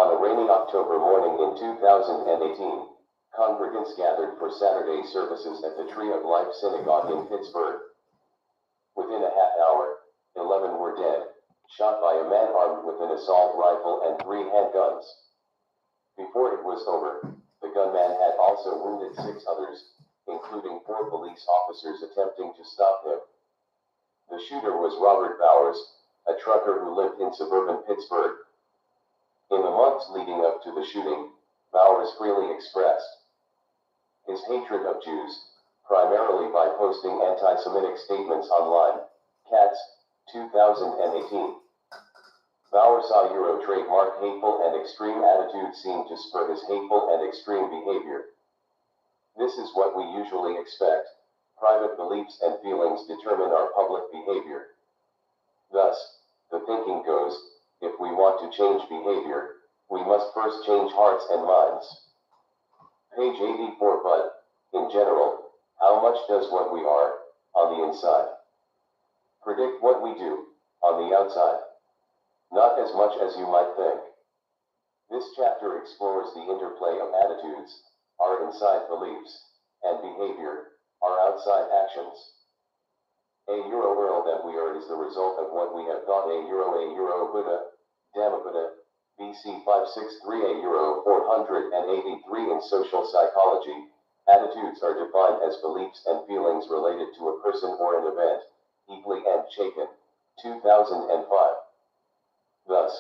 On a rainy October morning in 2018, congregants gathered for Saturday services at the Tree of Life Synagogue in Pittsburgh. Within a half hour, 11 were dead, shot by a man armed with an assault rifle and 3 handguns. Before it was over, the gunman had also wounded 6 others, including 4 police officers attempting to stop him. The shooter was Robert Bowers, a trucker who lived in suburban Pittsburgh. In the months leading up to the shooting, Bowers freely expressed his hatred of Jews, primarily by posting anti-Semitic statements online. Katz, 2018. Bowers saw Euro trademark hateful and extreme attitudes seem to spur his hateful and extreme behavior. This is what we usually expect. Private beliefs and feelings determine our public behavior. Thus, the thinking goes, if we want to change behavior, we must first change hearts and minds. Page 84. But, in general, how much does what we are, on the inside, predict what we do, on the outside? Not as much as you might think. This chapter explores the interplay of attitudes, our inside beliefs, and behavior, our outside actions. A euro world that we are is the result of what we have thought. A euro Buddha, Dhammapada, BC 563. A euro 483. In social psychology, attitudes are defined as beliefs and feelings related to a person or an event. Eagley and Chaikin, 2005. Thus,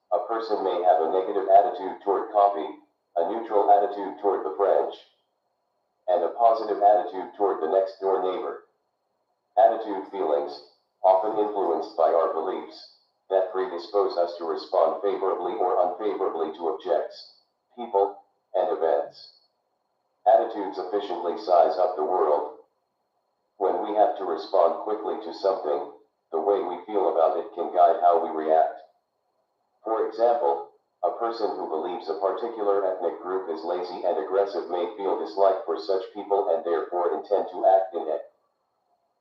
a person may have a negative attitude toward coffee, a neutral attitude toward the French, and a positive attitude toward the next door neighbor. Attitude feelings, often influenced by our beliefs, that predispose us to respond favorably or unfavorably to objects, people, and events. Attitudes efficiently size up the world. When we have to respond quickly to something, the way we feel about it can guide how we react. For example, a person who believes a particular ethnic group is lazy and aggressive may feel dislike for such people and therefore intend to act in a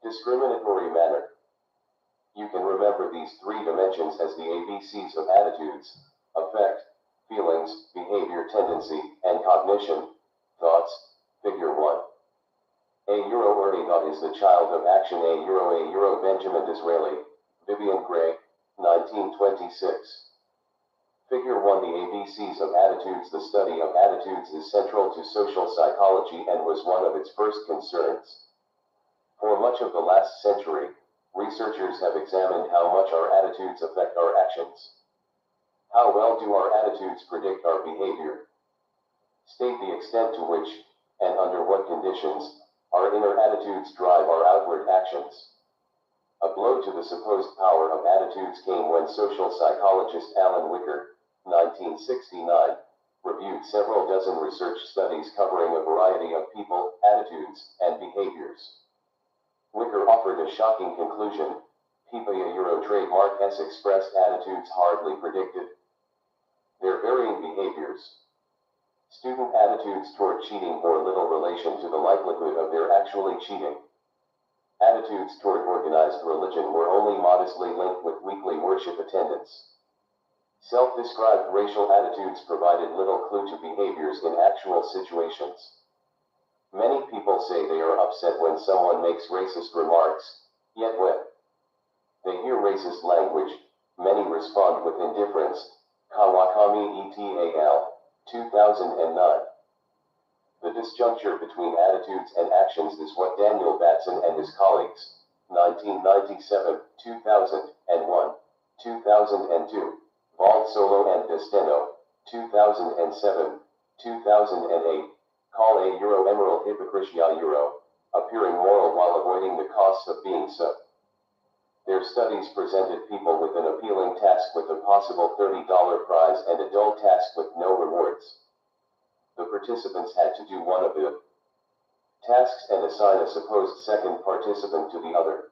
discriminatory manner. You can remember these 3 dimensions as the ABCs of attitudes: affect, feelings, behavior, tendency, and cognition, thoughts. Figure 1. A thought is the child of action. A euro Benjamin Disraeli, Vivian Gray, 1926. Figure 1. The ABCs of attitudes. The study of attitudes is central to social psychology and was one of its first concerns. For much of the last century, researchers have examined how much our attitudes affect our actions. How well do our attitudes predict our behavior? State the extent to which, and under what conditions, our inner attitudes drive our outward actions. A blow to the supposed power of attitudes came when social psychologist Alan Wicker, 1969, reviewed several dozen research studies covering a variety of people, attitudes, and behaviors. Wicker offered a shocking conclusion: people euro trademark S expressed attitudes hardly predicted their varying behaviors. Student attitudes toward cheating bore little relation to the likelihood of their actually cheating. Attitudes toward organized religion were only modestly linked with weekly worship attendance. Self-described racial attitudes provided little clue to behaviors in actual situations. Many people say they are upset when someone makes racist remarks, yet when they hear racist language, many respond with indifference. Kawakami et al., 2009. The disjuncture between attitudes and actions is what Daniel Batson and his colleagues, 1997, 2001, 2002, Valsolo and Desteno, 2007, 2008, call a emerald hypocrisia appearing moral while avoiding the costs of being so. Their studies presented people with an appealing task with a possible $30 prize and a dull task with no rewards. The participants had to do one of the tasks and assign a supposed second participant to the other.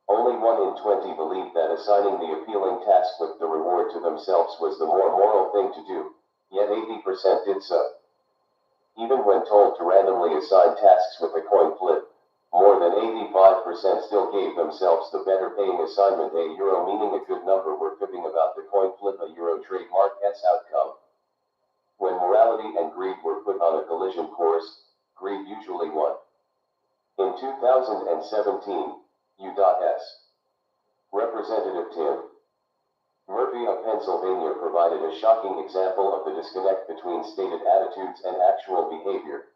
Only 1 in 20 believed that assigning the appealing task with the reward to themselves was the more moral thing to do, yet 80% did so. Even when told to randomly assign tasks with a coin flip, more than 85% still gave themselves the better paying assignment. A euro meaning a good number were fibbing about the coin flip. A euro trademark S outcome, When morality and greed were put on a collision course, greed usually won. In 2017, U.S. Representative Tim Murphy of Pennsylvania provided a shocking example of the disconnect between stated attitudes and actual behavior.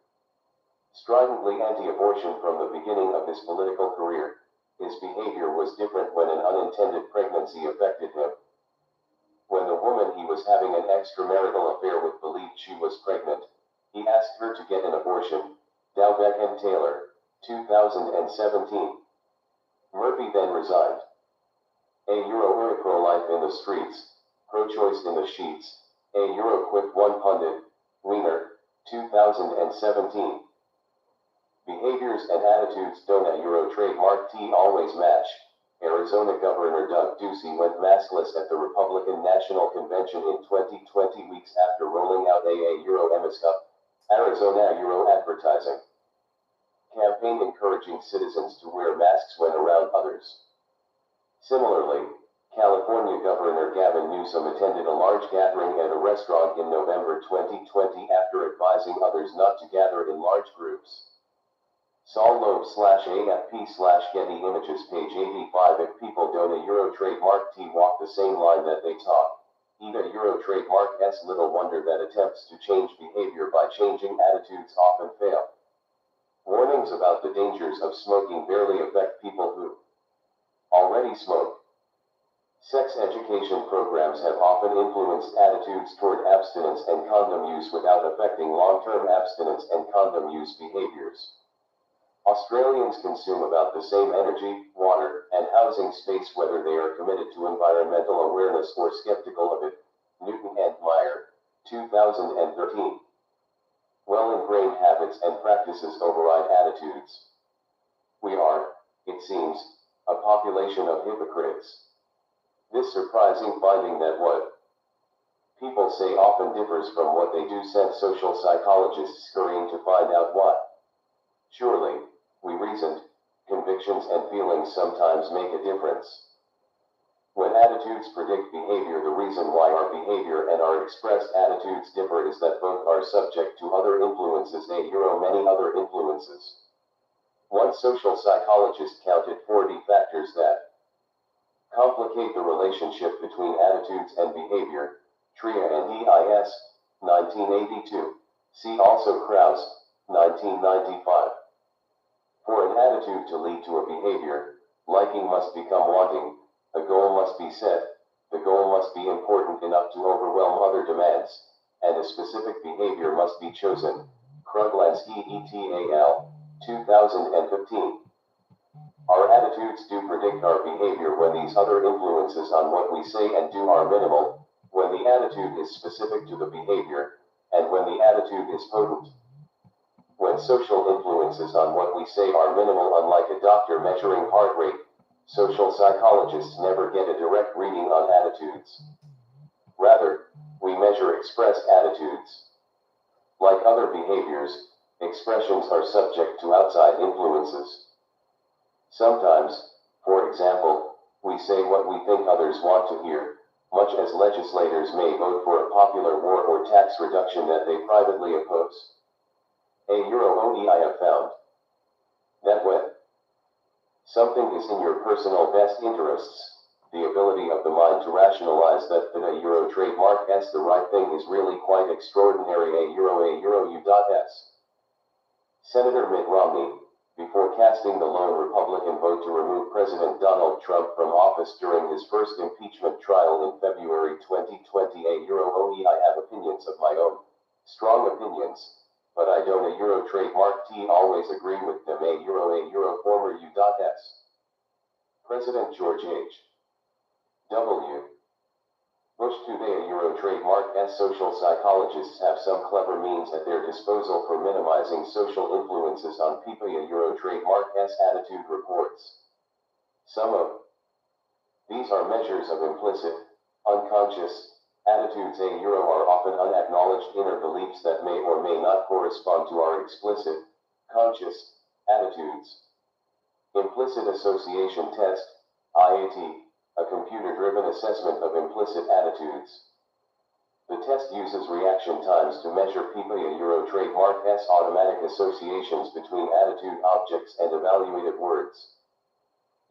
Stridently anti-abortion from the beginning of his political career, his behavior was different when an unintended pregnancy affected him. When the woman he was having an extramarital affair with believed she was pregnant, he asked her to get an abortion. Dow Beckham Taylor, 2017. Murphy then resigned. Euro pro-life in the streets, pro-choice in the sheets. Euro quip one pundit, Wiener, 2017. Behaviors and attitudes don't Euro trademark T always match. Arizona Governor Doug Ducey went maskless at the Republican National Convention in 2020 weeks after rolling out a Euro MSCUP, Arizona Euro advertising campaign encouraging citizens to wear masks when around others. Similarly, California Governor Gavin Newsom attended a large gathering at a restaurant in November 2020 after advising others not to gather in large groups. Saul Loeb/AFP/Getty Images page 85. If people don't Euro trademark T walk the same line that they talk, eat Euro trademark S. Little wonder that attempts to change behavior by changing attitudes often fail. Warnings about the dangers of smoking barely affect people who already smoke. Sex education programs have often influenced attitudes toward abstinence and condom use without affecting long-term abstinence and condom use behaviors. Australians consume about the same energy, water, and housing space whether they are committed to environmental awareness or skeptical of it. Newton and Meyer, 2013. Well-ingrained habits and practices override attitudes. We are, it seems, a population of hypocrites. This surprising finding that what people say often differs from what they do sent social psychologists scurrying to find out what. Surely, we reasoned, convictions and feelings sometimes make a difference. When attitudes predict behavior, the reason why our behavior and our expressed attitudes differ is that both are subject to other influences, many other influences. One social psychologist counted 40 factors that complicate the relationship between attitudes and behavior. Tria and EIS, 1982. See also Krause, 1995. For an attitude to lead to a behavior, liking must become wanting, a goal must be set, the goal must be important enough to overwhelm other demands, and a specific behavior must be chosen. Kruglansky et al., 2015. Our attitudes do predict our behavior when these other influences on what we say and do are minimal, when the attitude is specific to the behavior, and when the attitude is potent. When social influences on what we say are minimal, unlike a doctor measuring heart rate, social psychologists never get a direct reading on attitudes. Rather, we measure expressed attitudes. Like other behaviors, expressions are subject to outside influences. Sometimes, for example, we say what we think others want to hear, much as legislators may vote for a popular war or tax reduction that they privately oppose. I have found that when something is in your personal best interests, the ability of the mind to rationalize that the Euro trademark S the right thing is really quite extraordinary. U.S. Senator Mitt Romney, before casting the lone Republican vote to remove President Donald Trump from office during his first impeachment trial in February 2020, I have opinions of my own, strong opinions, but I don't Euro trademark T always agree with them. Former U.S. President George H.W. Bush. Today Euro trademark S. Social psychologists have some clever means at their disposal for minimizing social influences on people. Euro trademark S. Attitude reports. Some of these are measures of implicit, unconscious attitudes. Euro are often unacknowledged inner beliefs that may or may not correspond to our explicit, conscious attitudes. Implicit association test, IAT, a computer-driven assessment of implicit attitudes. The test uses reaction times to measure PPA Euro trademark S automatic associations between attitude objects and evaluated words.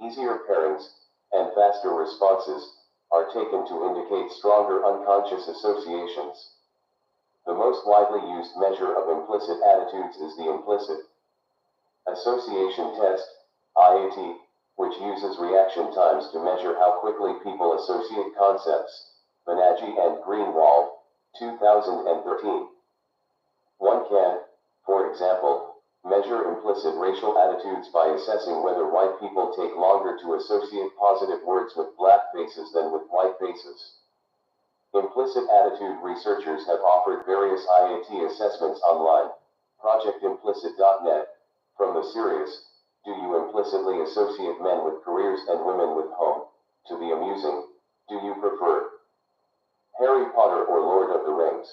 Easier pairings and faster responses are taken to indicate stronger unconscious associations. The most widely used measure of implicit attitudes is the implicit association test, IAT, which uses reaction times to measure how quickly people associate concepts. Banerjee and Greenwald, 2013. One can, for example, measure implicit racial attitudes by assessing whether white people take longer to associate positive words with black faces than with white faces. Implicit attitude researchers have offered various IAT assessments online. ProjectImplicit.net, from the series, Do You Implicitly Associate Men with Careers and Women with Home, to the amusing, Do You Prefer Harry Potter or Lord of the Rings?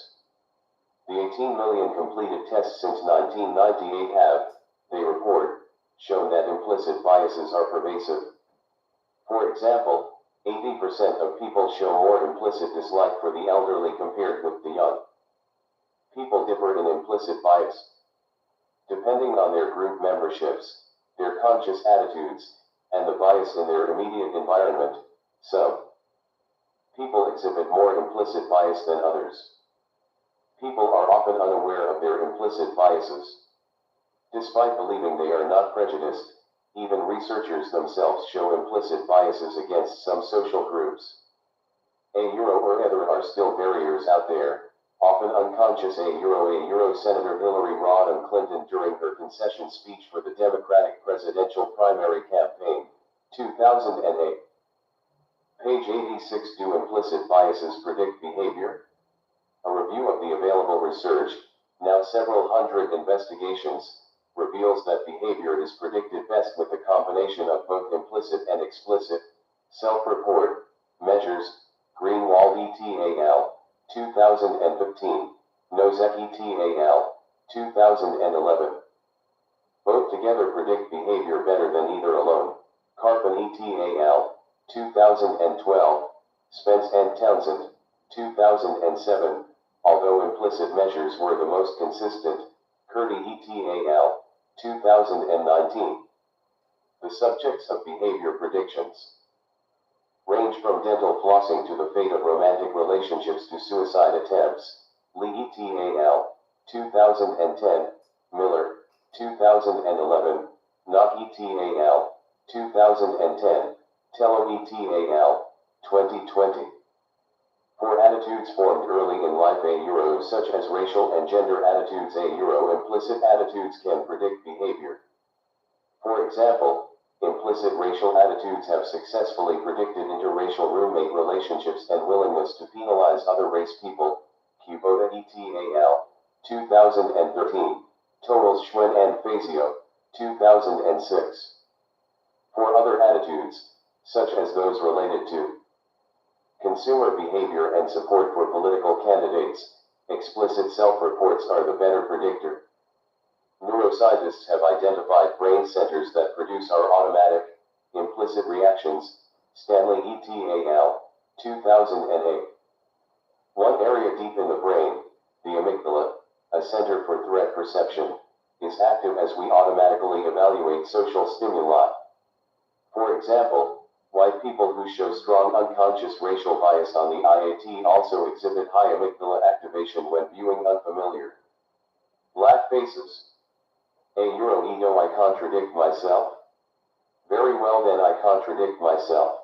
The 18 million completed tests since 1998 have, they report, shown that implicit biases are pervasive. For example, 80% of people show more implicit dislike for the elderly compared with the young. People differ in implicit bias, depending on their group memberships, their conscious attitudes, and the bias in their immediate environment. Some people exhibit more implicit bias than others. People are often unaware of their implicit biases. Despite believing they are not prejudiced, even researchers themselves show implicit biases against some social groups. A Euro or other are still barriers out there, often unconscious. A Euro Senator Hillary Rodham Clinton during her concession speech for the Democratic presidential primary campaign, 2008. Page 86. Do implicit biases predict behavior? A review of the available research, now several hundred investigations, reveals that behavior is predicted best with a combination of both implicit and explicit self-report measures. Greenwald et al., 2015, Nosek et al., 2011. Both together predict behavior better than either alone. Carpin et al., 2012, Spence and Townsend, 2007. Although implicit measures were the most consistent, Curdy et al., 2019. The subjects of behavior predictions range from dental flossing to the fate of romantic relationships to suicide attempts. Lee et al., 2010, Miller, 2011, Knock et al., 2010, Tello et al., 2020. For attitudes formed early in life, a Euro, such as racial and gender attitudes, a Euro implicit attitudes can predict behavior. For example, implicit racial attitudes have successfully predicted interracial roommate relationships and willingness to penalize other race people. Kubota et al., 2013, Towles Schwen and Fazio, 2006. For other attitudes, such as those related to consumer behavior and support for political candidates, explicit self-reports are the better predictor. Neuroscientists have identified brain centers that produce our automatic, implicit reactions. Stanley et al., 2008. One area deep in the brain, the amygdala, a center for threat perception, is active as we automatically evaluate social stimuli. For example, white people who show strong unconscious racial bias on the IAT also exhibit high amygdala activation when viewing unfamiliar black faces. A Euro ego, I contradict myself? Very well then, I contradict myself.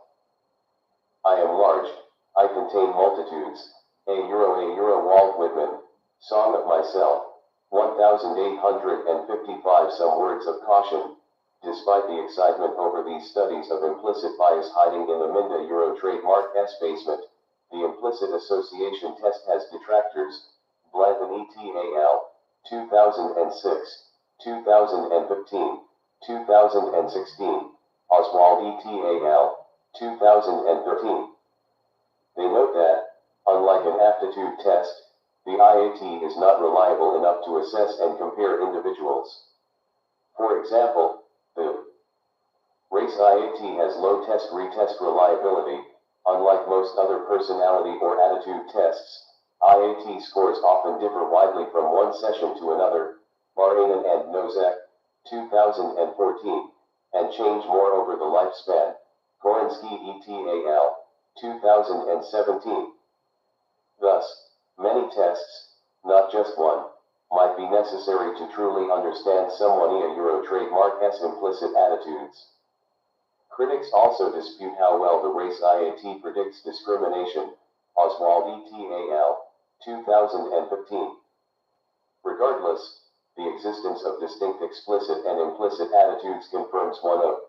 I am large, I contain multitudes. A Euro Walt Whitman, Song of Myself, 1855. Some words of caution. Despite the excitement over these studies of implicit bias hiding in the Minda Euro trademark S basement, the implicit association test has detractors. Blanton et al., 2006, 2015, 2016, Oswald et al., 2013. They note that, unlike an aptitude test, the IAT is not reliable enough to assess and compare individuals. For example, the race IAT has low test-retest reliability. Unlike most other personality or attitude tests, IAT scores often differ widely from one session to another, Marainen and Nozek, 2014, and change more over the lifespan, Gorensky et al., 2017. Thus, many tests, not just one, might be necessary to truly understand someone Euro trademark's implicit attitudes. Critics also dispute how well the race IAT predicts discrimination, Oswald et al., 2015. Regardless, the existence of distinct explicit and implicit attitudes confirms one of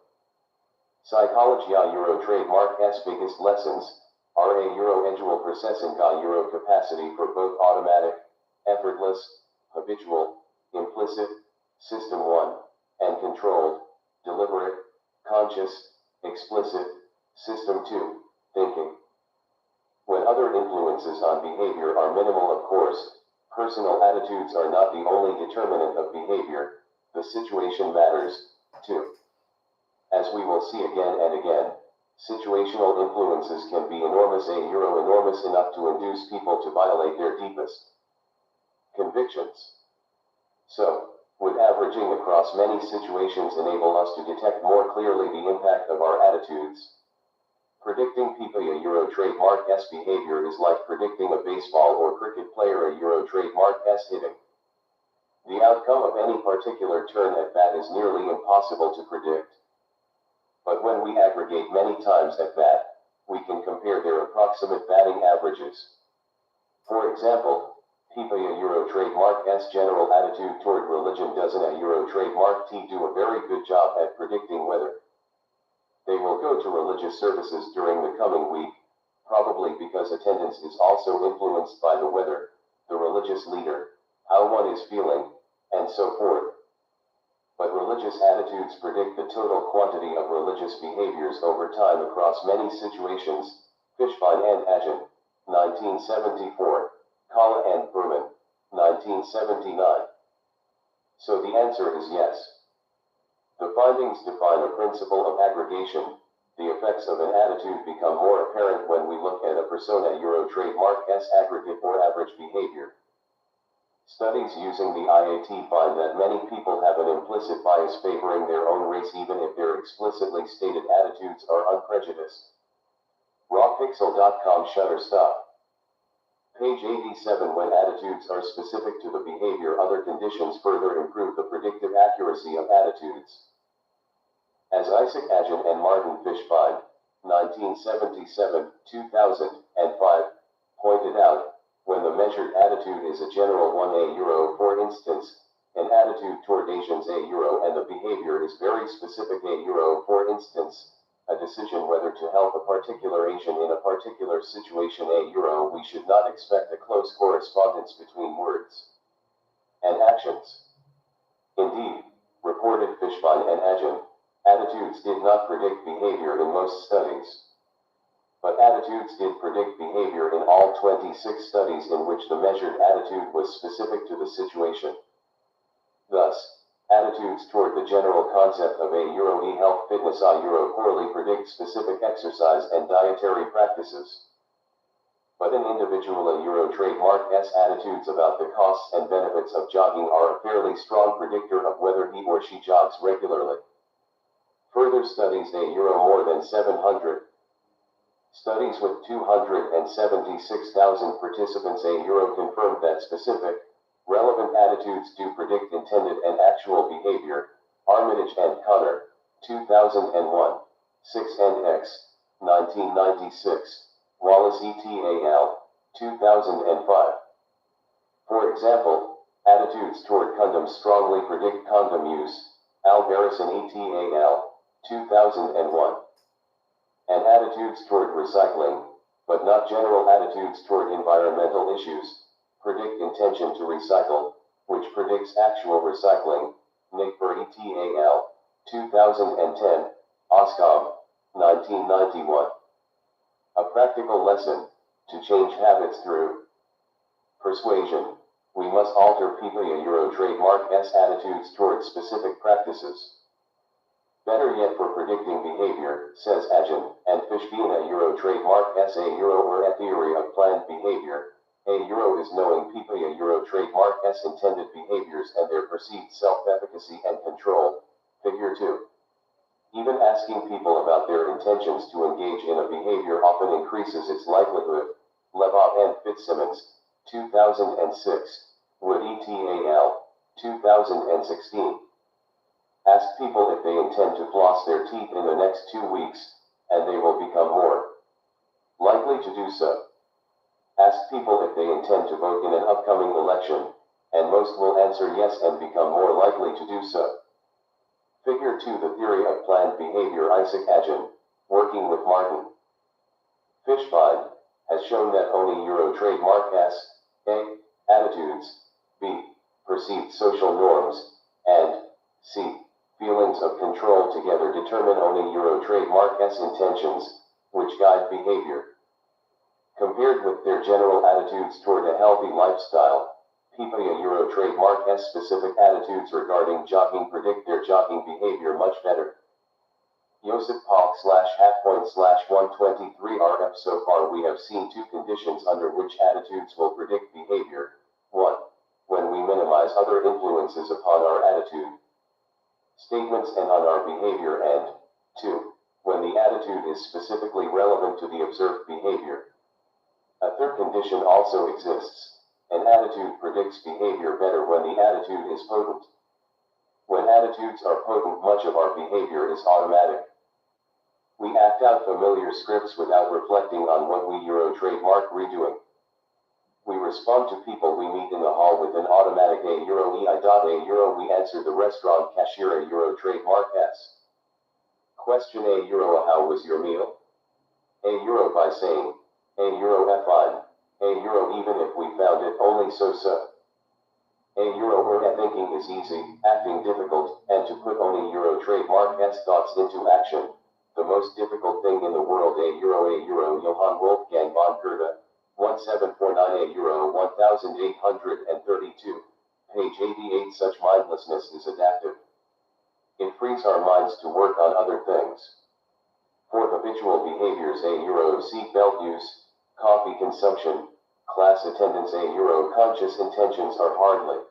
Psychologia Euro trademark's biggest lessons, are a Euro individual processing Euro capacity for both automatic, effortless, habitual, implicit, system 1, and controlled, deliberate, conscious, explicit, system 2, thinking. When other influences on behavior are minimal, of course, personal attitudes are not the only determinant of behavior, the situation matters, too. As we will see again and again, situational influences can be enormous enough to induce people to violate their deepest convictions. So, would averaging across many situations enable us to detect more clearly the impact of our attitudes? Predicting people Euro trademark's behavior is like predicting a baseball or cricket player Euro trademark's hitting. The outcome of any particular turn at bat is nearly impossible to predict. But when we aggregate many times at bat, we can compare their approximate batting averages. For example, people Euro trademark's general attitude toward religion doesn't Euro trademark do a very good job at predicting whether they will go to religious services during the coming week, probably because attendance is also influenced by the weather, the religious leader, how one is feeling, and so forth. But religious attitudes predict the total quantity of religious behaviors over time across many situations, Fishbein and Agin, 1974, Kalla and Berman, 1979. So the answer is yes. The findings define a principle of aggregation. The effects of an attitude become more apparent when we look at a persona Euro trademark's aggregate or average behavior. Studies using the IAT find that many people have an implicit bias favoring their own race even if their explicitly stated attitudes are unprejudiced. Rawpixel.com Shutterstock. Page 87. When attitudes are specific to the behavior, other conditions further improve the predictive accuracy of attitudes. As Isaac Agin and Martin Fishbein, 1977, 2005, pointed out, when the measured attitude is a general 1 Euro, for instance, an attitude toward Asians Euro, and the behavior is very specific Euro, for instance, a decision whether to help a particular Asian in a particular situation Euro, we should not expect a close correspondence between words and actions. Indeed, reported Fishbein and Agin, attitudes did not predict behavior in most studies. But attitudes did predict behavior in all 26 studies in which the measured attitude was specific to the situation. Thus, attitudes toward the general concept of Euro health fitness Euro poorly predict specific exercise and dietary practices. But an individual Euro trademark's attitudes about the costs and benefits of jogging are a fairly strong predictor of whether he or she jogs regularly. Further studies Euro more than 700. Studies with 276,000 participants Euro confirmed that specific, relevant attitudes do predict intended and actual behavior. Armitage and Connor, 2001, 6 and X, 1996, Wallace et al., 2005. For example, attitudes toward condoms strongly predict condom use, Alvarezson et al., 2001. And attitudes toward recycling, but not general attitudes toward environmental issues, predict intention to recycle, which predicts actual recycling, Nickber et al., 2010, Oscom, 1991. A practical lesson, to change habits through persuasion, we must alter people Euro trademark's attitudes toward specific practices. Better yet, for predicting behavior, says Agin and Fishbein Euro trademark's Euro or a theory of planned behavior, A euro is knowing people a euro trademark S intended behaviors and their perceived self-efficacy and control. Figure 2. Even asking people about their intentions to engage in a behavior often increases its likelihood. Levov and Fitzsimmons, 2006. Wood et al., 2016. Ask people if they intend to floss their teeth in the next 2 weeks, and they will become more likely to do so. Ask people if they intend to vote in an upcoming election, and most will answer yes and become more likely to do so. Figure 2. The theory of planned behavior. Isaac Agin, working with Martin Fishbein, has shown that owning euro trademark S, A, attitudes, B, perceived social norms, and C, feelings of control together determine owning euro trademark S intentions, which guide behavior. Compared with their general attitudes toward a healthy lifestyle, people a euro trademark S specific attitudes regarding jogging predict their jogging behavior much better. Joseph Palk /halfpoint/123 RF. So far we have seen 2 conditions under which attitudes will predict behavior. 1. When we minimize other influences upon our attitude, statements and on our behavior, and 2. When the attitude is specifically relevant to the observed behavior. A third condition also exists. An attitude predicts behavior better when the attitude is potent. When attitudes are potent, much of our behavior is automatic. We act out familiar scripts without reflecting on what we euro trademark redoing. We respond to people we meet in the hall with an automatic a euro ei dot a euro. We answer the restaurant cashier a euro trademark S. Question a euro. How was your meal? A euro by saying a euro fine. A euro even if we found it only so-so. A euro or thinking is easy, acting difficult, and to put only euro trademark S thoughts into action. The most difficult thing in the world. A euro. Johann Wolfgang von Goethe, 1749 a euro 1832. Page 88. Such mindlessness is adaptive. It frees our minds to work on other things. For habitual behaviors. A euro seat belt use, coffee consumption, class attendance. A euro conscious intentions are hardly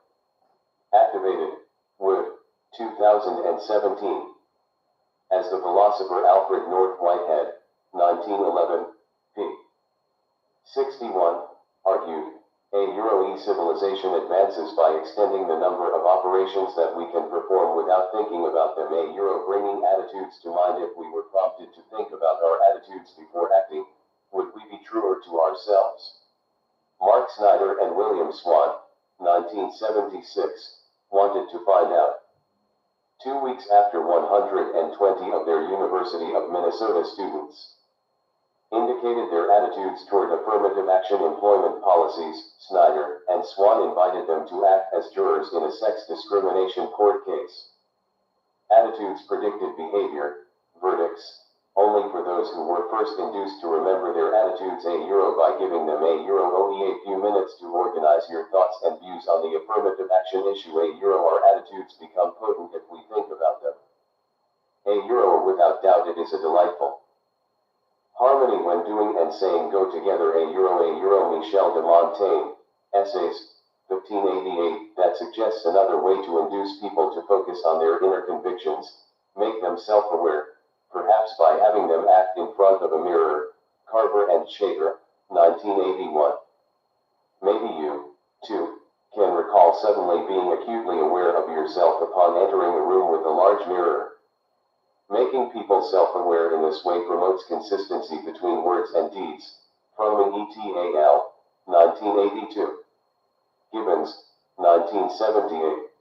activated. Wood, 2017. As the philosopher Alfred North Whitehead, 1911, p. 61, argued, a euro civilization advances by extending the number of operations that we can perform without thinking about them. A euro bringing attitudes to mind. If we were prompted to think about our attitudes before acting, would we be truer to ourselves? Mark Snyder and William Swan, 1976, wanted to find out. 2 weeks after 120 of their University of Minnesota students indicated their attitudes toward affirmative action employment policies, Snyder and Swan invited them to act as jurors in a sex discrimination court case. Attitudes predicted behavior, verdicts, only for those who were first induced to remember their attitudes. A euro by giving them a euro only a few minutes to organize your thoughts and views on the affirmative action issue. A euro our attitudes become potent if we think about them. A euro without doubt it is a delightful harmony when doing and saying go together. A euro Michel de Montaigne, Essays, 1588, that suggests another way to induce people to focus on their inner convictions, make them self-aware, perhaps by having them act in front of a mirror. Carver and Shaker, 1981. Maybe you, too, can recall suddenly being acutely aware of yourself upon entering a room with a large mirror. Making people self-aware in this way promotes consistency between words and deeds. Fromming et al., 1982. Gibbons, 1978.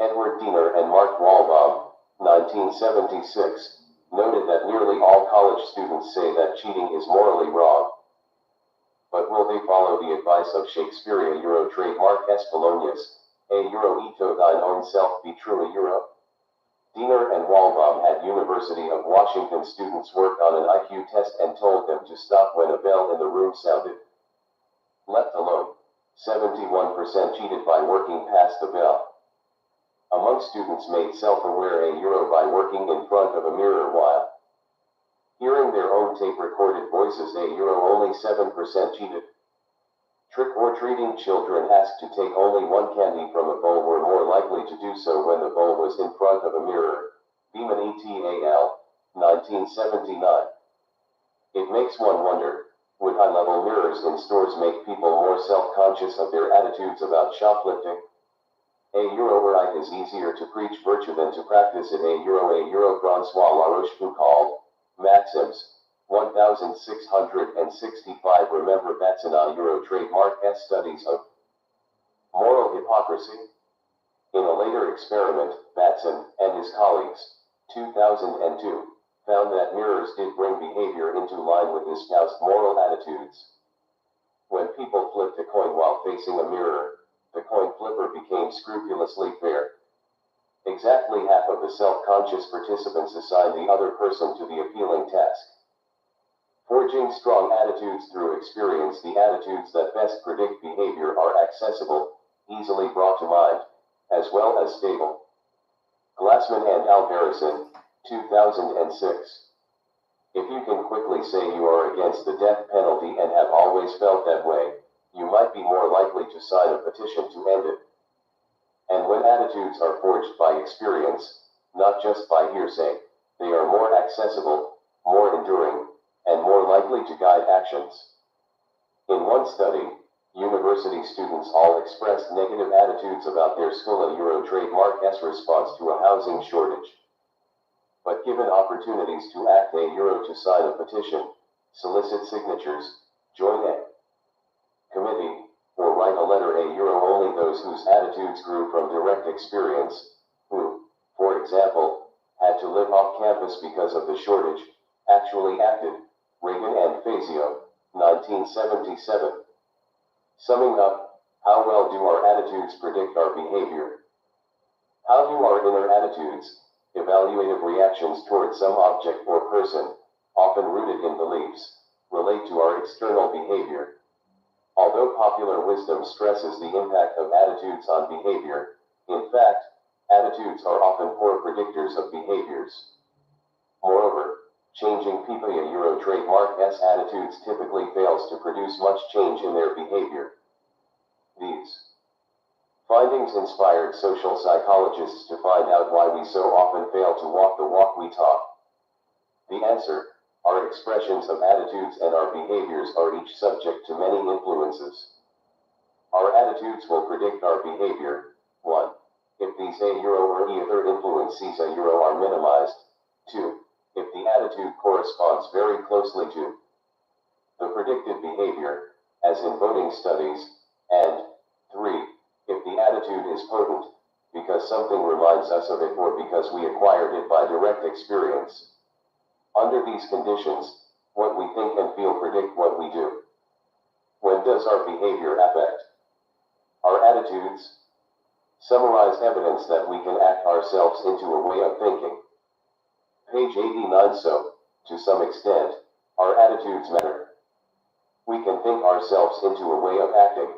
Edward Diener and Mark Walbaum, 1976. Noted that nearly all college students say that cheating is morally wrong. But will they follow the advice of Shakespeare? A euro trademark S. Polonius, a euro ito thine own self be true. A euro. Diener and Walbaum had University of Washington students work on an IQ test and told them to stop when a bell in the room sounded. Left alone, 71% cheated by working past the bell. Among students made self-aware a euro by working in front of a mirror while hearing their own tape-recorded voices. A euro only 7% cheated. Trick-or-treating children asked to take only one candy from a bowl were more likely to do so when the bowl was in front of a mirror. Beeman et al., 1979. It makes one wonder, would high-level mirrors in stores make people more self-conscious of their attitudes about shoplifting? Right is easier to preach virtue than to practice it. François La Rochefoucauld, Maxims, 1665. Remember Batson Euro trademark S studies of moral hypocrisy? In a later experiment, Batson and his colleagues, 2002, found that mirrors did bring behavior into line with espoused moral attitudes. When people flipped a coin while facing a mirror, the coin flipper became scrupulously fair. Exactly half of the self-conscious participants assigned the other person to the appealing task. Forging strong attitudes through experience. The attitudes that best predict behavior are accessible, easily brought to mind, as well as stable. Glassman and Alvarezson, 2006. If you can quickly say you are against the death penalty and have always felt that way, you might be more likely to sign a petition to end it. And when attitudes are forged by experience, not just by hearsay, they are more accessible, more enduring, and more likely to guide actions. In one study, university students all expressed negative attitudes about their school. Euro trademark S response to a housing shortage. But given opportunities to act. Euro to sign a petition, solicit signatures, join a committee, or write a letter. Euro only those whose attitudes grew from direct experience, who, for example, had to live off campus because of the shortage, actually acted. Reagan and Fazio, 1977. Summing up, how well do our attitudes predict our behavior? How do our inner attitudes, evaluative reactions toward some object or person, often rooted in beliefs, relate to our external behavior? Although popular wisdom stresses the impact of attitudes on behavior, in fact, attitudes are often poor predictors of behaviors. Moreover, changing people. Euro trademark S attitudes typically fails to produce much change in their behavior. These findings inspired social psychologists to find out why we so often fail to walk the walk we talk. The answer: our expressions of attitudes and our behaviors are each subject to many influences. Our attitudes will predict our behavior. 1. If these or either influences are minimized. 2. If the attitude corresponds very closely to the predicted behavior, as in voting studies, and 3. If the attitude is potent, because something reminds us of it or because we acquired it by direct experience. Under these conditions, what we think and feel predict what we do. When does our behavior affect our attitudes? Summarize evidence that we can act ourselves into a way of thinking. Page 89. So, to some extent, our attitudes matter. We can think ourselves into a way of acting.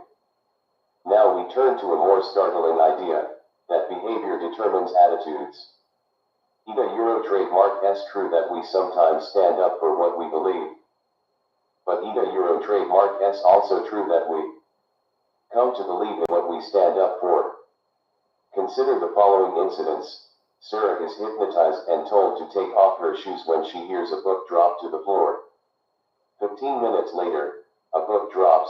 Now we turn to a more startling idea, that behavior determines attitudes. Euro trademark S true that we sometimes stand up for what we believe. But Euro trademark S also true that we come to believe in what we stand up for. Consider the following incidents. Sarah is hypnotized and told to take off her shoes when she hears a book drop to the floor. 15 minutes later, a book drops,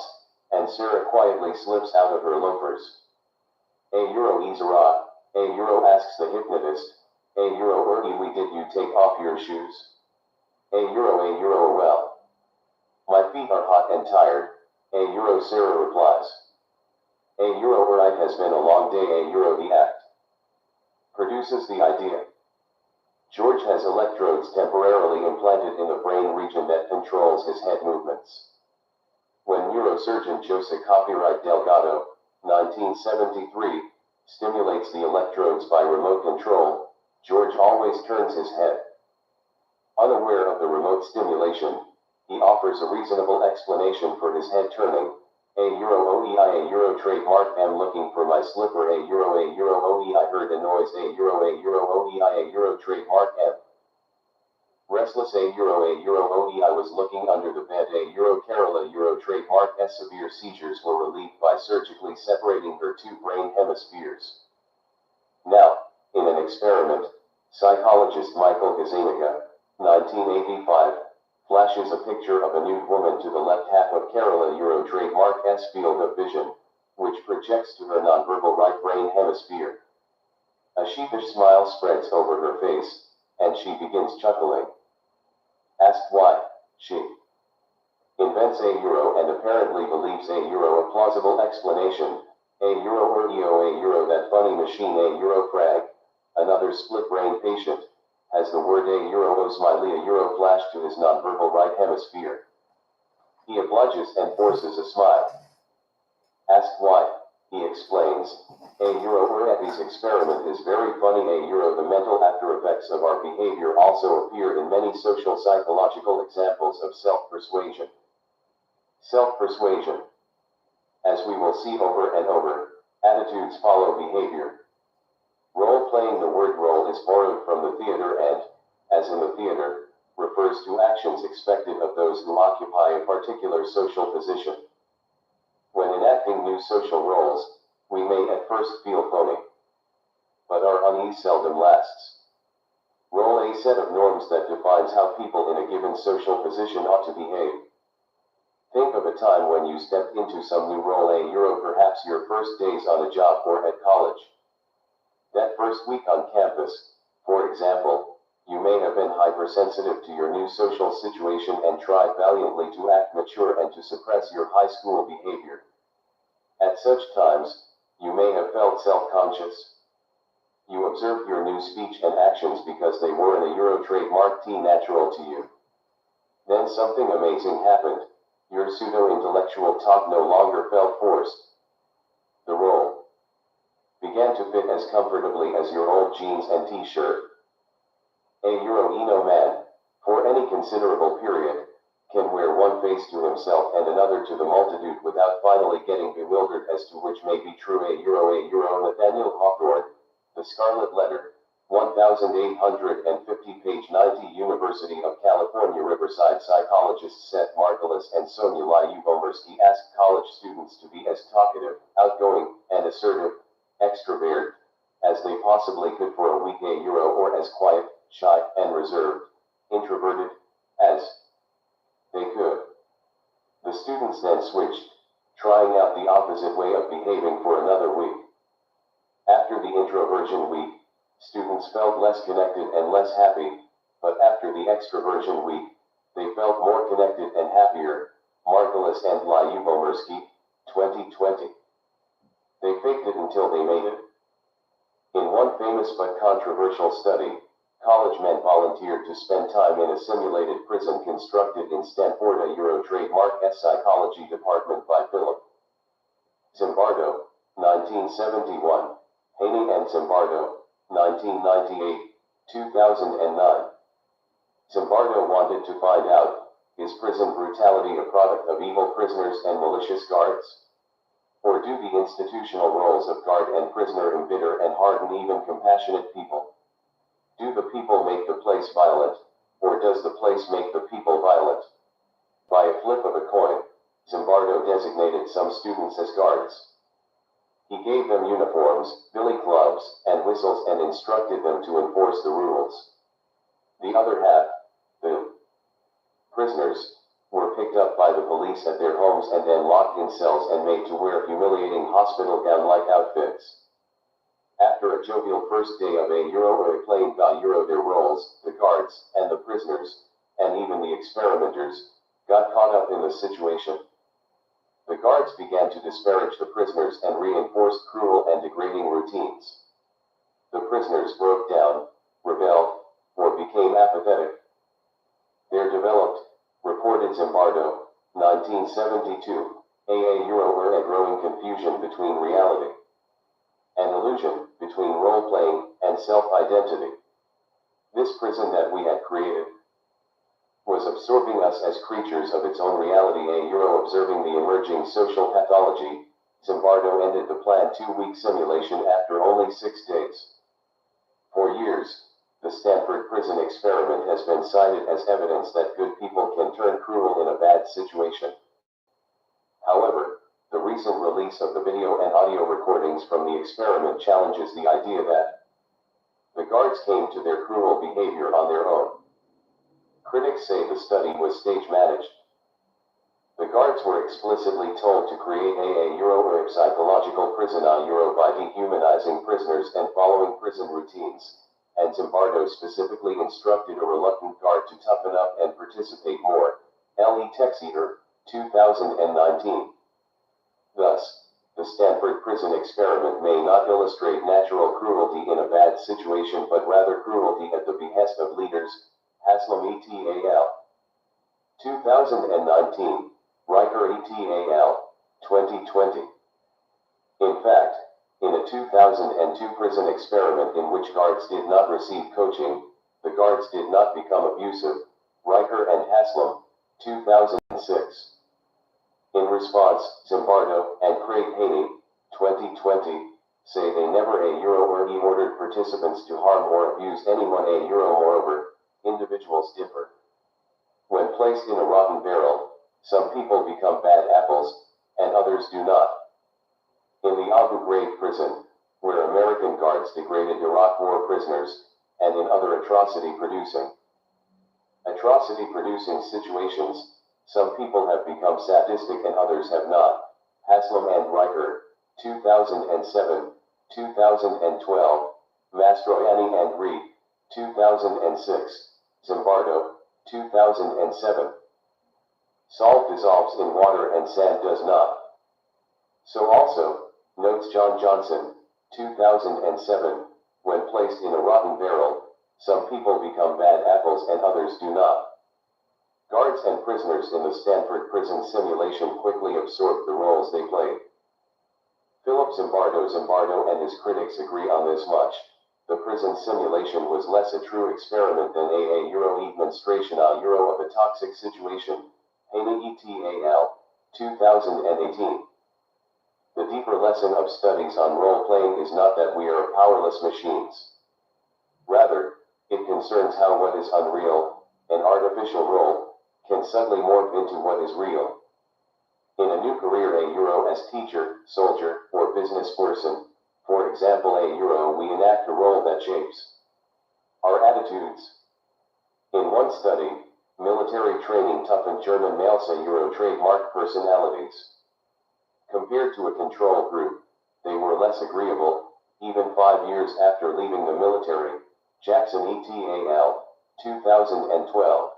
and Sarah quietly slips out of her loafers. Izara, asks the hypnotist, we did you take off your shoes? Well. My feet are hot and tired. Sarah replies. It has been a long day. The act produces the idea. George has electrodes temporarily implanted in the brain region that controls his head movements. When neurosurgeon Joseph Copyright Delgado, 1973, stimulates the electrodes by remote control, George always turns his head. Unaware of the remote stimulation, he offers a reasonable explanation for his head turning. Trademark am looking for my slipper. I heard a noise. Trademark M. Restless a euro OE. I was looking under the bed a euro Carola euro trademark as severe seizures were relieved by surgically separating her two brain hemispheres. Now, in an experiment, psychologist Michael Gazzaniga, 1985, flashes a picture of a nude woman to the left half of Carola euro trademark S field of vision, which projects to her nonverbal right brain hemisphere. A sheepish smile spreads over her face, and she begins chuckling. Asked why, she invents a euro and apparently believes a euro a plausible explanation, a euro or a euro that funny machine a euro frag, another split-brain patient, has the word a euro smiley a euro flash to his nonverbal right hemisphere. He obliges and forces a smile. Asked why, he explains, a euro or Eddie's experiment is very funny a euro. The mental after effects of our behavior also appear in many social psychological examples of self-persuasion. Self-persuasion. As we will see over and over, attitudes follow behavior. Role-playing. The word role is borrowed from the theater and, as in the theater, refers to actions expected of those who occupy a particular social position. When enacting new social roles, we may at first feel phony, but our unease seldom lasts. Role a set of norms that defines how people in a given social position ought to behave. Think of a time when you stepped into some new role a euro, perhaps your first days on a job or at college. That first week on campus, for example, you may have been hypersensitive to your new social situation and tried valiantly to act mature and to suppress your high school behavior. At such times, you may have felt self-conscious. You observed your new speech and actions because they were in a euro trademark natural to you. Then something amazing happened. Your pseudo-intellectual talk no longer felt forced. The role began to fit as comfortably as your old jeans and t-shirt. A euro eno man, for any considerable period, can wear one face to himself and another to the multitude without finally getting bewildered as to which may be true a euro. Nathaniel Hawthorne, The Scarlet Letter, 1850, page 90. University of California, Riverside. Psychologists Seth Margolis and Sonia Lyubomirsky asked college students to be as talkative, outgoing, and assertive, extrovert, as they possibly could for a week a euro, or as quiet, shy, and reserved, introverted, as they could. The students then switched, trying out the opposite way of behaving for another week. After the introversion week, students felt less connected and less happy, but after the extroversion week, they felt more connected and happier. Margolis and Lyubomirsky, 2020. They faked it until they made it. In one famous but controversial study, college men volunteered to spend time in a simulated prison constructed in Stanford a euro trademark S psychology department by Philip Zimbardo, 1971, Haney and Zimbardo, 1998, 2009. Zimbardo wanted to find out, is prison brutality a product of evil prisoners and malicious guards? Or do the institutional roles of guard and prisoner embitter and harden even compassionate people? Do the people make the place violent, or does the place make the people violent? By a flip of a coin, Zimbardo designated some students as guards. He gave them uniforms, billy clubs, and whistles and instructed them to enforce the rules. The other half, the prisoners, were picked up by the police at their homes and then locked in cells and made to wear humiliating hospital gown-like outfits. After a jovial first day of a euro or a plain euro, their roles, the guards, and the prisoners, and even the experimenters, got caught up in the situation. The guards began to disparage the prisoners and reinforced cruel and degrading routines. The prisoners broke down, rebelled, or became apathetic. There developed, reported Zimbardo, 1972, a euro or a growing confusion between reality and illusion, between role-playing and self-identity. This prison that we had created was absorbing us as creatures of its own reality a euro. Observing the emerging social pathology, Zimbardo ended the planned 2-week simulation after only 6 days. For years, the the Stanford prison experiment has been cited as evidence that good people can turn cruel in a bad situation. However, the recent release of the video and audio recordings from the experiment challenges the idea that the guards came to their cruel behavior on their own. Critics say the study was stage-managed. The guards were explicitly told to create a Euro psychological prison Euro by dehumanizing prisoners and following prison routines, and Zimbardo specifically instructed a reluctant guard to toughen up and participate more. L.E. Texeter, 2019. Thus, the Stanford prison experiment may not illustrate natural cruelty in a bad situation but rather cruelty at the behest of leaders. Haslam et al. 2019, Riker et al. 2020. In fact, in a 2002 prison experiment in which guards did not receive coaching, the guards did not become abusive. Riker and Haslam, 2006. In response, Zimbardo and Craig Haney, 2020, say they never ordered participants to harm or abuse anyone Moreover, individuals differ. When placed in a rotten barrel, some people become bad apples, and others do not. In the Abu Ghraib prison, where American guards degraded Iraq war prisoners, and in other atrocity-producing situations, some people have become sadistic and others have not. Haslam and Riker, 2007, 2012, Mastroianni and Reed, 2006, Zimbardo, 2007. Salt dissolves in water and sand does not. So also, notes John Johnson, 2007, when placed in a rotten barrel, some people become bad apples and others do not. Guards and prisoners in the Stanford prison simulation quickly absorbed the roles they played. Philip Zimbardo and his critics agree on this much. The prison simulation was less a true experiment than a Euro demonstration Euro of a toxic situation. Haney et al. 2018. The deeper lesson of studies on role-playing is not that we are powerless machines. Rather, it concerns how what is unreal, an artificial role, can suddenly morph into what is real. In a new career Euro as teacher, soldier, or business person, for example Euro, we enact a role that shapes our attitudes. In one study, military training toughened German males Euro trademark personalities. Compared to a control group, they were less agreeable, even 5 years after leaving the military. Jackson et al. 2012.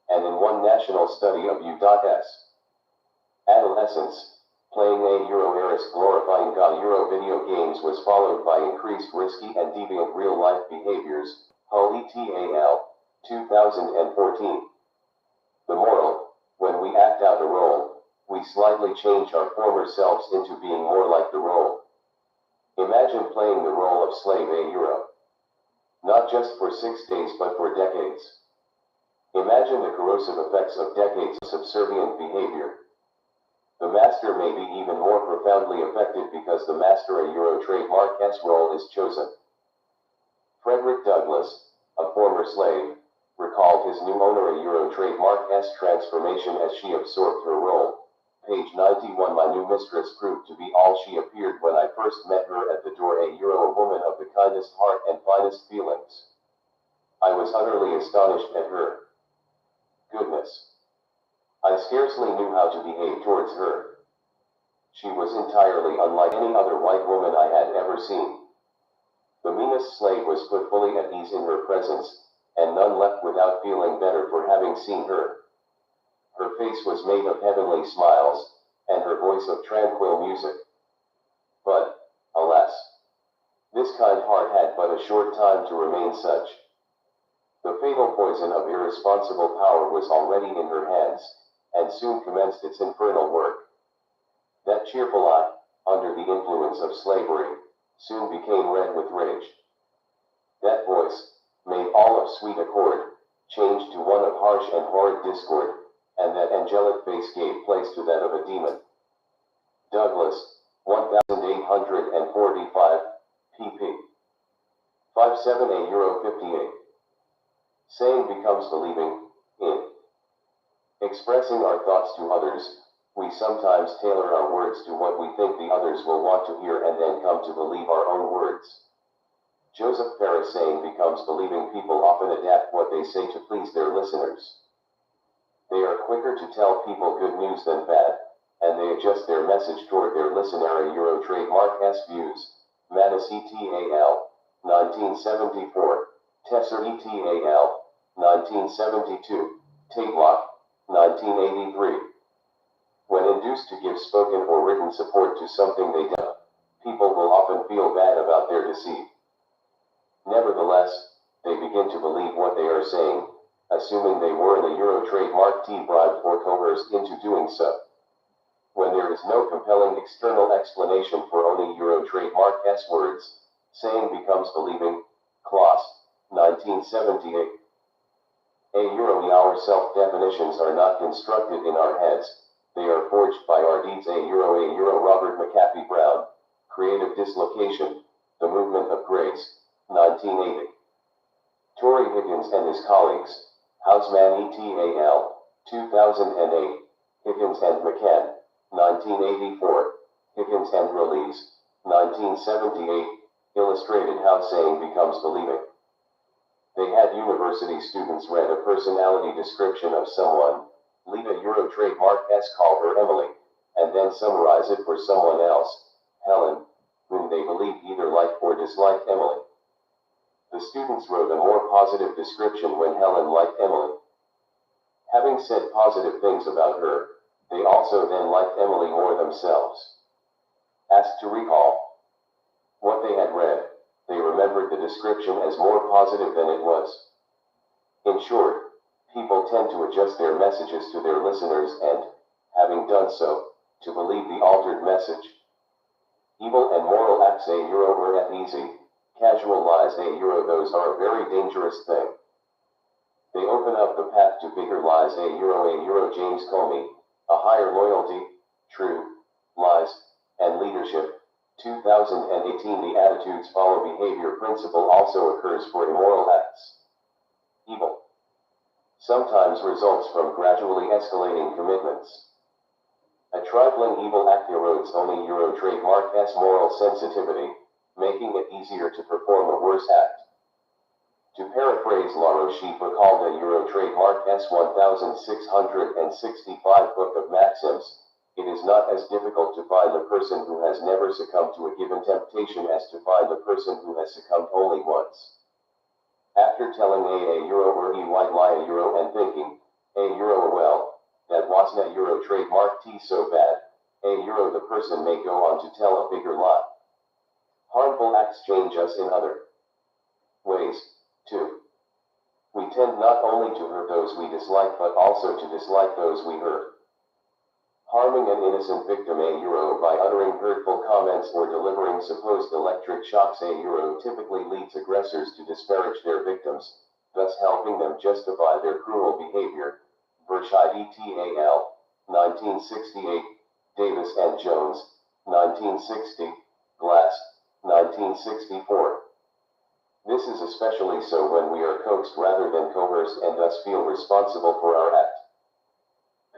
And in one national study of U.S. adolescents, playing Euro-eras glorifying Euro video games was followed by increased risky and deviant real-life behaviors. Hull et al. 2014. The moral: when we act out a role, we slightly change our former selves into being more like the role. Imagine playing the role of slave Euro. Not just for 6 days but for decades. Imagine the corrosive effects of decades of subservient behavior. The master may be even more profoundly affected because the master Euro trademark S role is chosen. Frederick Douglass, a former slave, recalled his new owner Euro trademark S transformation as she absorbed her role. Page 91. My new mistress proved to be all she appeared when I first met her at the door Euro, a woman of the kindest heart and finest feelings. I was utterly astonished at her goodness. I scarcely knew how to behave towards her. She was entirely unlike any other white woman I had ever seen. The meanest slave was put fully at ease in her presence, and none left without feeling better for having seen her. Her face was made of heavenly smiles, and her voice of tranquil music. But, alas, this kind heart had but a short time to remain such. The fatal poison of irresponsible power was already in her hands, and soon commenced its infernal work. That cheerful eye, under the influence of slavery, soon became red with rage. That voice, made all of sweet accord, changed to one of harsh and horrid discord, and that angelic face gave place to that of a demon. Douglass, 1845, pp. 57 a euro 58. Saying becomes believing, in. Expressing our thoughts to others, we sometimes tailor our words to what we think the others will want to hear and then come to believe our own words. Joseph Ferris saying becomes believing. People often adapt what they say to please their listeners. They are quicker to tell people good news than bad, and they adjust their message toward their listener. A euro trademark S views, Manus et al., 1974, Tesser et al., 1972, Tatelock, 1983. When induced to give spoken or written support to something they do, people will often feel bad about their deceit. Nevertheless, they begin to believe what they are saying, assuming they were in the euro trademark T bribed or coerced into doing so. When there is no compelling external explanation for only euro trademark S words, saying becomes believing. Kloss, 1978. A euro. Our self-definitions are not constructed in our heads, they are forged by our deeds. A euro. Robert McAfee Brown, Creative Dislocation, The Movement of Grace, 1980. Tory Higgins and his colleagues, Houseman et al., 2008, Higgins and McCann, 1984, Higgins and Release, 1978, illustrated how saying becomes believing. They had university students read a personality description of someone, leave a euro trademark S, call her Emily, and then summarize it for someone else, Helen, whom they believed either liked or disliked Emily. The students wrote a more positive description when Helen liked Emily. Having said positive things about her, they also then liked Emily more themselves. Asked to recall what they had read, they remembered the description as more positive than it was. In short, people tend to adjust their messages to their listeners and, having done so, to believe the altered message. Evil and moral acts. A euro were easy, casual lies. A euro. Those are a very dangerous thing. They open up the path to bigger lies. A euro. James Comey, A Higher Loyalty, True Lies, and Leadership, 2018. The attitudes follow behavior principle also occurs for immoral acts. Evil sometimes results from gradually escalating commitments. A trifling evil act erodes only euro trademark S moral sensitivity, making it easier to perform a worse act. To paraphrase La Rochefoucauld called a euro trademark S 1665 Book of Maxims, it is not as difficult to find the person who has never succumbed to a given temptation as to find the person who has succumbed only once. After telling a euro or white lie a euro and thinking, a euro well, that wasn't a euro trademark T so bad, a euro the person may go on to tell a bigger lie. Harmful acts change us in other ways, too. We tend not only to hurt those we dislike but also to dislike those we hurt. Harming an innocent victim a euro by uttering hurtful comments or delivering supposed electric shocks a euro typically leads aggressors to disparage their victims, thus helping them justify their cruel behavior. Burchide et al., 1968, Davis and Jones, 1960, Glass, 1964. This is especially so when we are coaxed rather than coerced and thus feel responsible for our act.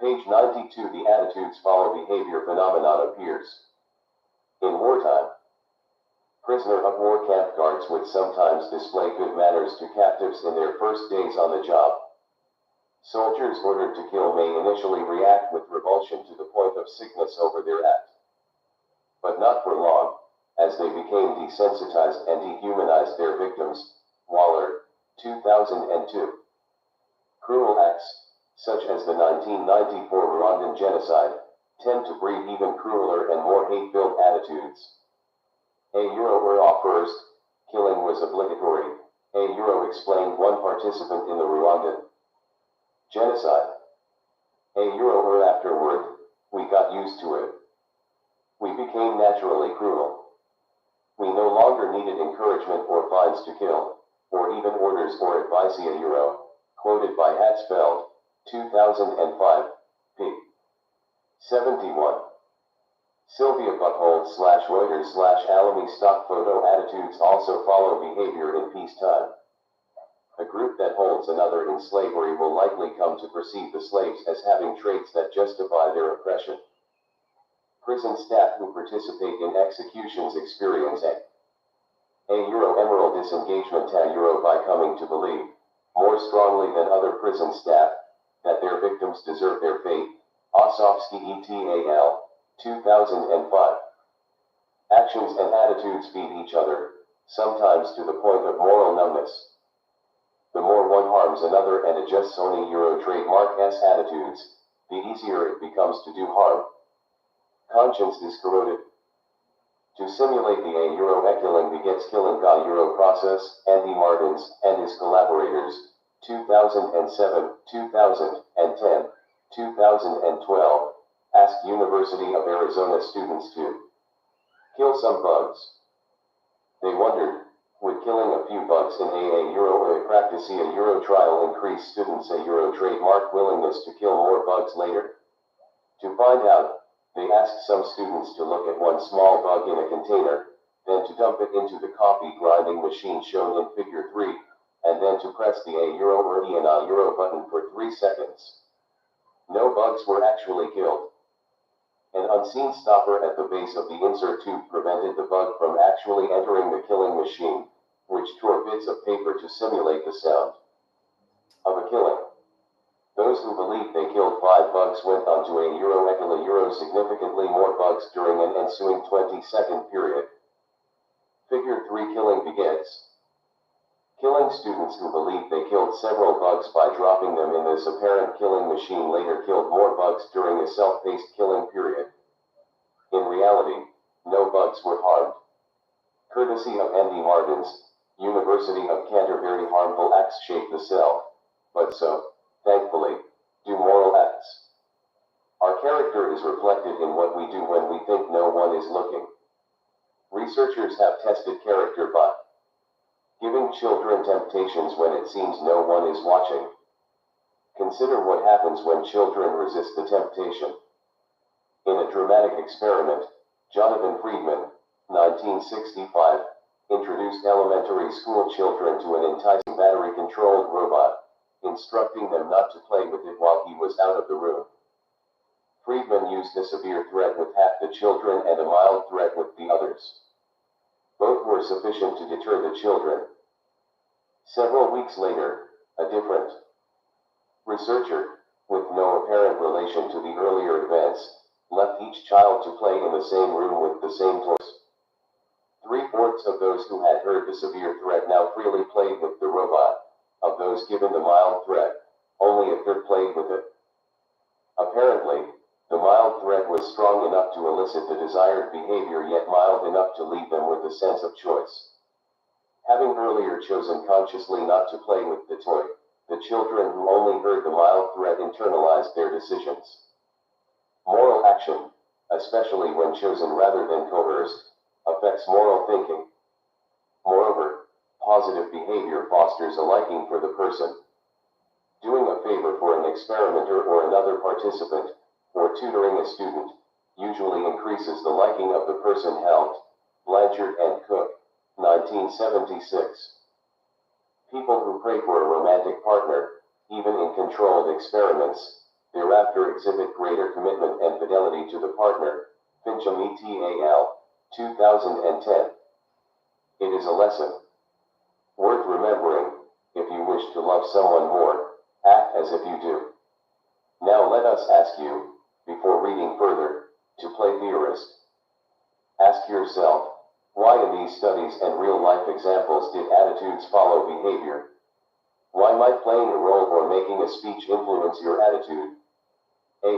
Page 92. The attitudes follow behavior phenomenon appears. In wartime, prisoner of war camp guards would sometimes display good manners to captives in their first days on the job. Soldiers ordered to kill may initially react with revulsion to the point of sickness over their act. But not for long, as they became desensitized and dehumanized their victims. Waller, 2002. Cruel acts, such as the 1994 Rwandan genocide, tend to breed even crueler and more hate-filled attitudes. A euro were off first, killing was obligatory, a euro explained one participant in the Rwandan genocide. A euro were afterward, we got used to it. We became naturally cruel. We no longer needed encouragement or fines to kill, or even orders or advice. A euro, quoted by Hatzfeld, 2005, p. 71. Sylvia Buchholz / Reuters / Alamy stock photo attitudes also follow behavior in peacetime. A group that holds another in slavery will likely come to perceive the slaves as having traits that justify their oppression. Prison staff who participate in executions experience a emerald disengagement by coming to believe, more strongly than other prison staff, that their victims deserve their fate. Osofsky et al., 2005. Actions and attitudes feed each other, sometimes to the point of moral numbness. The more one harms another and adjusts only trademark S attitudes, the easier it becomes to do harm. Conscience is corroded. To simulate the killing begets killing process, Andy Martins and his collaborators, 2007, 2010, 2012, asked University of Arizona students to kill some bugs. They wondered, would killing a few bugs in or a practice trial increase students' trademark willingness to kill more bugs later? To find out, they asked some students to look at one small bug in a container, then to dump it into the coffee grinding machine shown in figure 3, and then to press the button for 3 seconds. No bugs were actually killed. An unseen stopper at the base of the insert tube prevented the bug from actually entering the killing machine, which tore bits of paper to simulate the sound of a killing. Those who believed they killed 5 bugs went on to significantly more bugs during an ensuing 20-second period. Figure 3 killing begets. Killing students who believed they killed several bugs by dropping them in this apparent killing machine later killed more bugs during a self-paced killing period. In reality, no bugs were harmed. Courtesy of Andy Martins, University of Canterbury. Harmful acts shape the self, but so, thankfully, do moral acts. Our character is reflected in what we do when we think no one is looking. Researchers have tested character by giving children temptations when it seems no one is watching. Consider what happens when children resist the temptation. In a dramatic experiment, Jonathan Friedman, 1965, introduced elementary school children to an enticing battery-controlled robot, instructing them not to play with it while he was out of the room. Friedman used a severe threat with half the children and a mild threat with the others. Both were sufficient to deter the children. Several weeks later, a different researcher, with no apparent relation to the earlier events, left each child to play in the same room with the same toys. 3/4 of those who had heard the severe threat now freely played with the robot. Of those given the mild threat, only a third played with it. Apparently, the mild threat was strong enough to elicit the desired behavior, yet mild enough to leave them with a sense of choice. Having earlier chosen consciously not to play with the toy, the children who only heard the mild threat internalized their decisions. Moral action, especially when chosen rather than coerced, affects moral thinking. Moreover, positive behavior fosters a liking for the person. Doing a favor for an experimenter or another participant, or tutoring a student, usually increases the liking of the person helped. Blanchard and Cook, 1976. People who pray for a romantic partner, even in controlled experiments, thereafter exhibit greater commitment and fidelity to the partner. Fincham et al., 2010. It is a lesson worth remembering. If you wish to love someone more, act as if you do. Now let us ask you, before reading further, to play theorist. Ask yourself, why in these studies and real-life examples did attitudes follow behavior? Why might playing a role or making a speech influence your attitude? We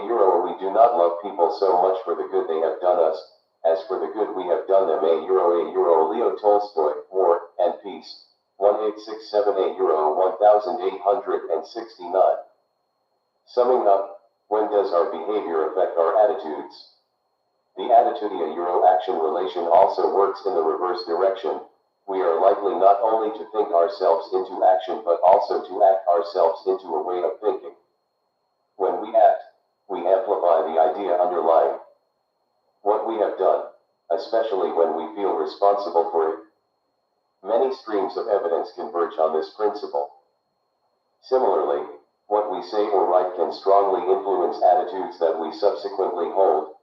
do not love people so much for the good they have done us, as for the good we have done them. Leo Tolstoy, War and Peace, 1867 1869. Summing up, when does our behavior affect our attitudes? The attitude-action relation also works in the reverse direction. We are likely not only to think ourselves into action but also to act ourselves into a way of thinking. When we act, we amplify the idea underlying what we have especially when we feel responsible for it. Many streams of evidence converge on this principle. Similarly, what we say or write can strongly influence attitudes that we subsequently hold.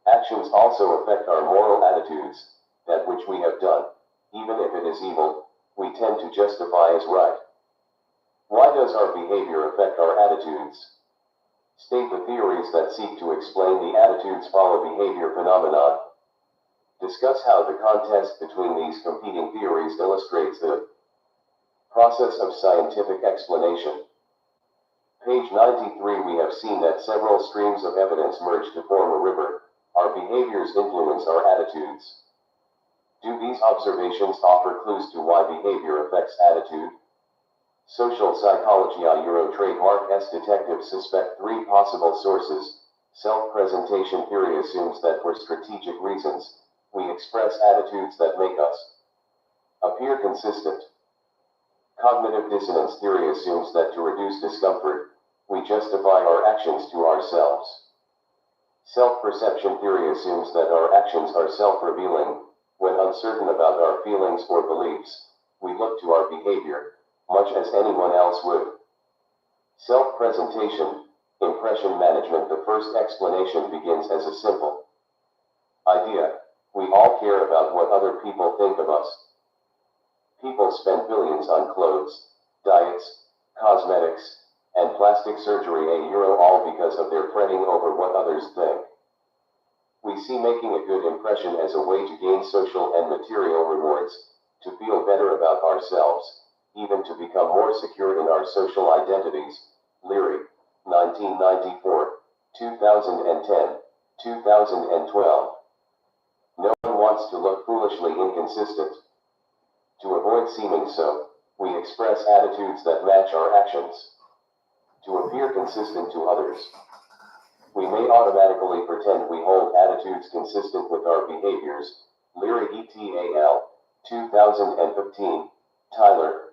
Actions also affect our moral attitudes. That which we have done, even if it is evil, we tend to justify as right. Why does our behavior affect our attitudes? State the theories that seek to explain the attitudes follow behavior phenomenon. Discuss how the contest between these competing theories illustrates the process of scientific explanation. Page 93. We have seen that several streams of evidence merge to form a river. Our behaviors influence our attitudes. Do these observations offer clues to why behavior affects attitude? Social psychology. Euro trademark S. Detectives suspect three possible sources. Self-presentation theory assumes that for strategic reasons, we express attitudes that make us appear consistent. Cognitive dissonance theory assumes that to reduce discomfort, we justify our actions to ourselves. Self-perception theory assumes that our actions are self-revealing. When uncertain about our feelings or beliefs, we look to our behavior, much as anyone else would. Self-presentation, impression management. The first explanation begins as a simple idea. We all care about what other people think of us. People spend billions on clothes, diets, cosmetics, and plastic surgery all because of their fretting over what others think. We see making a good impression as a way to gain social and material rewards, to feel better about ourselves, even to become more secure in our social identities. Leary, 1994, 2010, 2012. No one wants to look foolishly inconsistent. To avoid seeming so, we express attitudes that match our actions. To appear consistent to others, we may automatically pretend we hold attitudes consistent with our behaviors. Leary et al., 2015, Tyler,